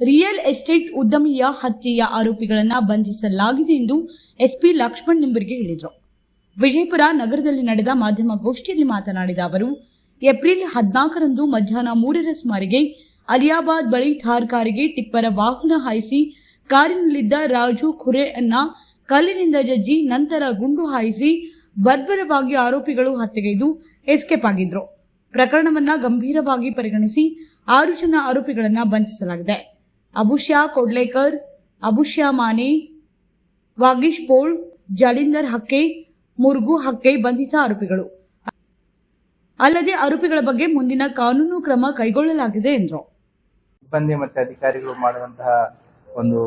Real estate ಉದ್ಯಮಿಯ ಹತ್ಯೆಯ ಆರೋಪಿಗಳನ್ನು ಬಂಧಿಸಲಾಗಿದೆ ಎಂದು ಎಸ್ಪಿ ಲಕ್ಷ್ಮಣ್ ನಿಂಬರ್ಗೆ ಹೇಳಿದರು. ವಿಜಯಪುರ ನಗರದಲ್ಲಿ ನಡೆದ ಮಾಧ್ಯಮಗೋಷ್ಠಿಯಲ್ಲಿ ಮಾತನಾಡಿದ ಅವರು, ಏಪ್ರಿಲ್ 14ರಂದು ಮಧ್ಯಾಹ್ನ 3ರ ಸುಮಾರಿಗೆ ಅಲಿಯಾಬಾದ್ ಬಳಿ ಥಾರ್ ಕಾರಿಗೆ ಟಿಪ್ಪರ ವಾಹನ ಹಾಯಿಸಿ ಕಾರಿನಲ್ಲಿದ್ದ ರಾಜು ಖುರೆಯನ್ನ ಕಲ್ಲಿನಿಂದ ಜಜ್ಜಿ ನಂತರ ಗುಂಡು ಹಾಯಿಸಿ ಬರ್ಬರವಾಗಿ ಆರೋಪಿಗಳು ಹತ್ಯೆಗೈದು ಎಸ್ಕೇಪ್ ಆಗಿದ್ರು. ಪ್ರಕರಣವನ್ನು ಗಂಭೀರವಾಗಿ ಪರಿಗಣಿಸಿ 6 ಜನ ಆರೋಪಿಗಳನ್ನು ಬಂಧಿಸಲಾಗಿದೆ. ಅಬುಶ್ಯಾ ಕೊಡ್ಲೇಕರ್, ಅಬುಶ್ಯಾ ಮಾನೆ, ವಾಗೀಶ್ ಪೋಳ್, ಜಾಲಿಂದರ್ ಹಕ್ಕೆ, ಮುರುಗು ಹಕ್ಕೆ ಬಂಧಿತ ಆರೋಪಿಗಳು. ಅಲ್ಲದೆ ಆರೋಪಿಗಳ ಬಗ್ಗೆ ಮುಂದಿನ ಕಾನೂನು ಕ್ರಮ ಕೈಗೊಳ್ಳಲಾಗಿದೆ ಎಂದರು. ಸಿಬ್ಬಂದಿ ಮತ್ತು ಅಧಿಕಾರಿಗಳು ಮಾಡುವಂತಹ ಒಂದು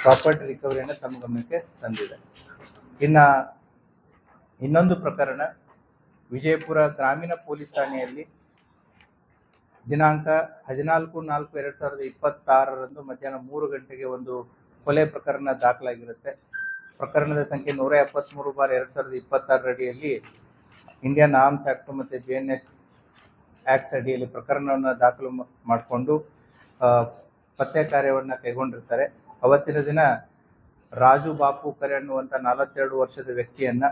ಪ್ರಾಪರ್ಟಿ ರಿಕವರಿಯನ್ನು ತಮ್ಮ ಗಮನಕ್ಕೆ ತಂದಿದೆ. ಇನ್ನೊಂದು ಪ್ರಕರಣ ವಿಜಯಪುರ ಗ್ರಾಮೀಣ ಪೊಲೀಸ್ ಠಾಣೆಯಲ್ಲಿ ದಿನಾಂಕ 14/4/2026ರಂದು ಮಧ್ಯಾಹ್ನ 3 ಗಂಟೆಗೆ ಒಂದು ಕೊಲೆ ಪ್ರಕರಣ ದಾಖಲಾಗಿರುತ್ತೆ. ಪ್ರಕರಣದ ಸಂಖ್ಯೆ 173/2026 ಅಡಿಯಲ್ಲಿ ಇಂಡಿಯನ್ ಆರ್ಮ್ಸ್ ಆಕ್ಟ್ ಮತ್ತು BNS ಆಕ್ಟ್ಸ್ ಅಡಿಯಲ್ಲಿ ಪ್ರಕರಣವನ್ನು ದಾಖಲು ಮಾಡಿಕೊಂಡು ಪತ್ತೆ ಕಾರ್ಯವನ್ನು ಕೈಗೊಂಡಿರ್ತಾರೆ. ಅವತ್ತಿನ ದಿನ ರಾಜು ಬಾಪು ಕರೆ ಅನ್ನುವಂಥ 42 ವರ್ಷದ ವ್ಯಕ್ತಿಯನ್ನ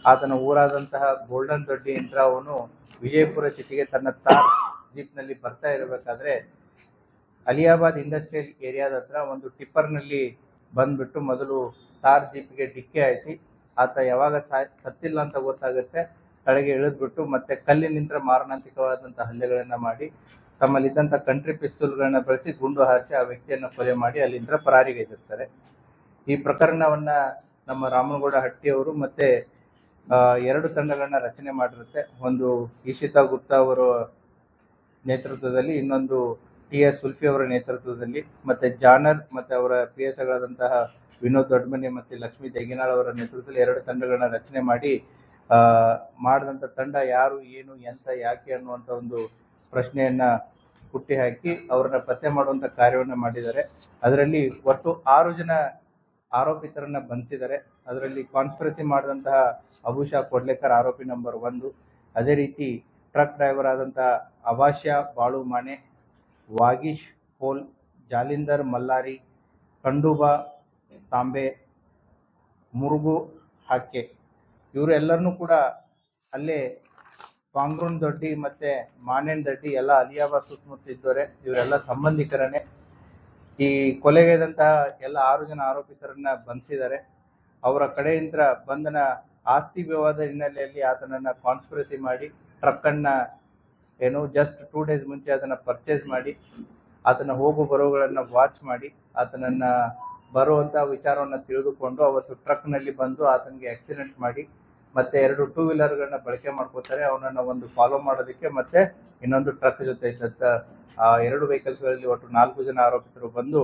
ಆತನ ಊರಾದಂತಹ ಗೋಲ್ಡನ್ ದೊಡ್ಡಿ ಅಂತ ಅವನು ವಿಜಯಪುರ ಸಿಟಿಗೆ ತನ್ನ ತಾರ್ ಜೀಪ್ನಲ್ಲಿ ಬರ್ತಾ ಇರಬೇಕಾದ್ರೆ ಅಲಿಯಾಬಾದ್ ಇಂಡಸ್ಟ್ರಿಯಲ್ ಏರಿಯಾದ ಹತ್ರ ಒಂದು ಟಿಪ್ಪರ್ನಲ್ಲಿ ಬಂದ್ಬಿಟ್ಟು ಮೊದಲು ತಾರ್ ಜೀಪ್ಗೆ ಡಿಕ್ಕಿ ಹಾಯಿಸಿ ಆತ ಯಾವಾಗ ಸತ್ತಿಲ್ಲ ಅಂತ ಗೊತ್ತಾಗುತ್ತೆ ಕೆಳಗೆ ಇಳಿದ್ಬಿಟ್ಟು ಮತ್ತೆ ಕಲ್ಲಿನಿಂದ ಮಾರಣಾಂತಿಕವಾದಂತಹ ಹಲ್ಲೆಗಳನ್ನ ಮಾಡಿ ತಮ್ಮಲ್ಲಿದ್ದಂಥ ಕಂಟ್ರಿ ಪಿಸ್ತೂಲ್ಗಳನ್ನ ಬಳಸಿ ಗುಂಡು ಹಾರಿಸಿ ಆ ವ್ಯಕ್ತಿಯನ್ನು ಕೊಲೆ ಮಾಡಿ ಅಲ್ಲಿಂದ ಪರಾರಿಗೈದಿರ್ತಾರೆ. ಈ ಪ್ರಕರಣವನ್ನ ನಮ್ಮ ರಾಮನಗೌಡ ಹಟ್ಟಿಯವರು ಮತ್ತೆ 2 ತಂಡಗಳನ್ನ ರಚನೆ ಮಾಡಿರುತ್ತೆ. ಒಂದು ಈಶಿತಾ ಗುಪ್ತಾ ಅವರ ನೇತೃತ್ವದಲ್ಲಿ, ಇನ್ನೊಂದು TS ಸುಲ್ಫಿ ಅವರ ನೇತೃತ್ವದಲ್ಲಿ, ಮತ್ತೆ ಜಾನರ್ ಮತ್ತೆ ಅವರ PSಗಳಾದಂತಹ ವಿನೋದ್ ದೊಡ್ಡಮನಿ ಮತ್ತೆ ಲಕ್ಷ್ಮೀ ದೇಗಿನಾಳ್ ಅವರ ನೇತೃತ್ವದಲ್ಲಿ 2 ತಂಡಗಳನ್ನ ರಚನೆ ಮಾಡಿ ಮಾಡಿದಂಥ ತಂಡ ಯಾರು, ಏನು, ಎಂತ, ಯಾಕೆ ಅನ್ನುವಂಥ ಒಂದು ಪ್ರಶ್ನೆಯನ್ನ ಹುಟ್ಟಿ ಹಾಕಿ ಅವರನ್ನ ಪತ್ತೆ ಮಾಡುವಂತ ಕಾರ್ಯವನ್ನು ಮಾಡಿದ್ದಾರೆ. ಅದರಲ್ಲಿ ಒಟ್ಟು 6 ಜನ ಆರೋಪಿತರನ್ನ ಬಂಧಿಸಿದ್ದಾರೆ. ಅದರಲ್ಲಿ ಕಾನ್ಸ್ಪಿರಸಿ ಮಾಡಿದಂತಹ ಅಬುಶಾ ಕೊಡ್ಲೇಕರ್ ಆರೋಪಿ ನಂಬರ್ 1, ಅದೇ ರೀತಿ ಟ್ರಕ್ ಡ್ರೈವರ್ ಆದಂತಹ ಅಬಾಶ್ಯಾ ಬಾಳು ಮಾನೆ, ವಾಗೀಶ್ ಪೋಲ್, ಜಾಲಿಂದರ್ ಮಲ್ಲಾರಿ, ಕಂಡೂಬಾ ತಾಂಬೆ, ಮುರುಗು ಹಾಕೆ, ಇವರು ಎಲ್ಲರನ್ನೂ ಕೂಡ ಅಲ್ಲೇ ಕಾಂಗ್ರೂನ್ ದೊಡ್ಡಿ ಮತ್ತೆ ಮಾನೇನ್ ದೊಡ್ಡಿ ಎಲ್ಲ ಅಲಿಯಾಬಾದ್ ಸುತ್ತಮುತ್ತ ಇದ್ದವರೆ, ಇವರೆಲ್ಲ ಸಂಬಂಧಿಕರನ್ನೇ. ಈ ಕೊಲೆಗೈದಂತಹ ಎಲ್ಲ 6 ಜನ ಆರೋಪಿತರನ್ನ ಬಂಧಿಸಿದ್ದಾರೆ. ಅವರ ಕಡೆಯಿಂದ ಬಂಧನ ಆಸ್ತಿ ವಿವಾದ ಹಿನ್ನೆಲೆಯಲ್ಲಿ ಆತನನ್ನ ಕಾನ್ಸ್ಪಿರಸಿ ಮಾಡಿ ಟ್ರಕ್ ಅನ್ನ ಜಸ್ಟ್ 2 ಡೇಸ್ ಮುಂಚೆ ಅದನ್ನ ಪರ್ಚೇಸ್ ಮಾಡಿ ಆತನ ಹೋಗು ಬರೋಗಳನ್ನ ವಾಚ್ ಮಾಡಿ ಆತನನ್ನ ಬರುವಂತಹ ವಿಚಾರವನ್ನ ತಿಳಿದುಕೊಂಡು ಅವತ್ತು ಟ್ರಕ್ ನಲ್ಲಿ ಬಂದು ಆತನಿಗೆ ಆಕ್ಸಿಡೆಂಟ್ ಮಾಡಿ ಮತ್ತೆ 2 ಟೂ ವೀಲರ್ಗಳನ್ನ ಬಳಕೆ ಮಾಡ್ಕೋತಾರೆ. ಅವನನ್ನ ಒಂದು ಫಾಲೋ ಮಾಡೋದಕ್ಕೆ ಮತ್ತೆ ಇನ್ನೊಂದು ಟ್ರಕ್ ಜೊತೆ ಇದ್ದಂತ ಆ 2 ವೆಹಿಕಲ್ಸ್ಗಳಲ್ಲಿ ಒಟ್ಟು 4 ಜನ ಆರೋಪಿತರು ಬಂದು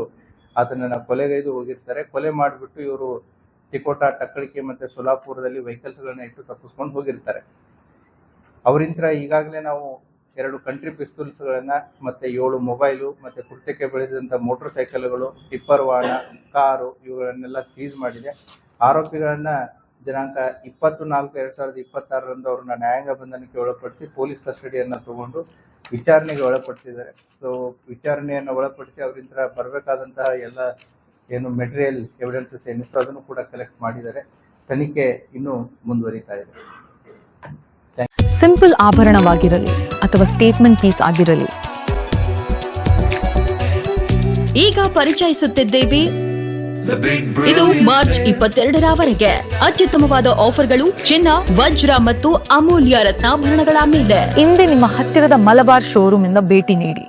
ಆತನನ್ನ ಕೊಲೆಗೈದು ಹೋಗಿರ್ತಾರೆ. ಕೊಲೆ ಮಾಡಿಬಿಟ್ಟು ಇವರು ತಿಕೋಟ, ಟಕ್ಕಳಿಕೆ ಮತ್ತೆ ಸೋಲಾಪುರದಲ್ಲಿ ವೆಹಿಕಲ್ಸ್ಗಳನ್ನ ಇಟ್ಟು ತಪ್ಪಿಸ್ಕೊಂಡು ಹೋಗಿರ್ತಾರೆ. ಅವರಿಂತ್ರ ಈಗಾಗಲೇ ನಾವು 2 ಕಂಟ್ರಿ ಪಿಸ್ತೂಲ್ಸ್ಗಳನ್ನ ಮತ್ತೆ 7 ಮೊಬೈಲು ಮತ್ತೆ ಕೃತ್ಯಕ್ಕೆ ಬಳಸಿದಂಥ ಮೋಟರ್ ಸೈಕಲ್ಗಳು, ಟಿಪ್ಪರ್ ವಾಹನ, ಕಾರು ಇವುಗಳನ್ನೆಲ್ಲ ಸೀಸ್ ಮಾಡಿದೆ. ಆರೋಪಿಗಳನ್ನ ದಿನಾಂಕ 20/4/2026ರಂದು ಅವ್ರನ್ನ ನ್ಯಾಯಾಂಗ ಬಂಧನಕ್ಕೆ ಒಳಪಡಿಸಿ ಪೊಲೀಸ್ ಕಸ್ಟಡಿಯನ್ನ ತಗೊಂಡು ವಿಚಾರಣೆಗೆ ಒಳಪಡಿಸಿದ್ದಾರೆ. ಸೊ ವಿಚಾರಣೆಯನ್ನು ಒಳಪಡಿಸಿ ಅವರಿಂದ ಬರಬೇಕಾದಂತಹ ಎಲ್ಲ ಏನು ಮೆಟೀರಿಯಲ್ ಎವಿಡೆನ್ಸಸ್ ಏನಿತ್ತು ಅದನ್ನು ಕೂಡ ಕಲೆಕ್ಟ್ ಮಾಡಿದ್ದಾರೆ. ತನಿಖೆ ಇನ್ನೂ ಮುಂದುವರಿತಾ ಇದೆ. ಸಿಂಪಲ್ ಆಭರಣವಾಗಿರಲಿ ಅಥವಾ ಸ್ಟೇಟ್ಮೆಂಟ್ ಪೀಸ್ ಆಗಿರಲಿ, ಈಗ ಪರಿಚಯಿಸುತ್ತಿದ್ದೇವೆ. ಇದು ಮಾರ್ಚ್ 22ರವರೆಗೆ ಅತ್ಯುತ್ತಮವಾದ ಆಫರ್ಗಳು ಚಿನ್ನ, ವಜ್ರ ಮತ್ತು ಅಮೂಲ್ಯ ರತ್ನಾಭರಣಗಳ ಮೇಲೆ. ಇಂದೇ ನಿಮ್ಮ ಹತ್ತಿರದ ಮಲಬಾರ್ ಶೋರೂಮ್ ಇಂದ ಭೇಟಿ ನೀಡಿ.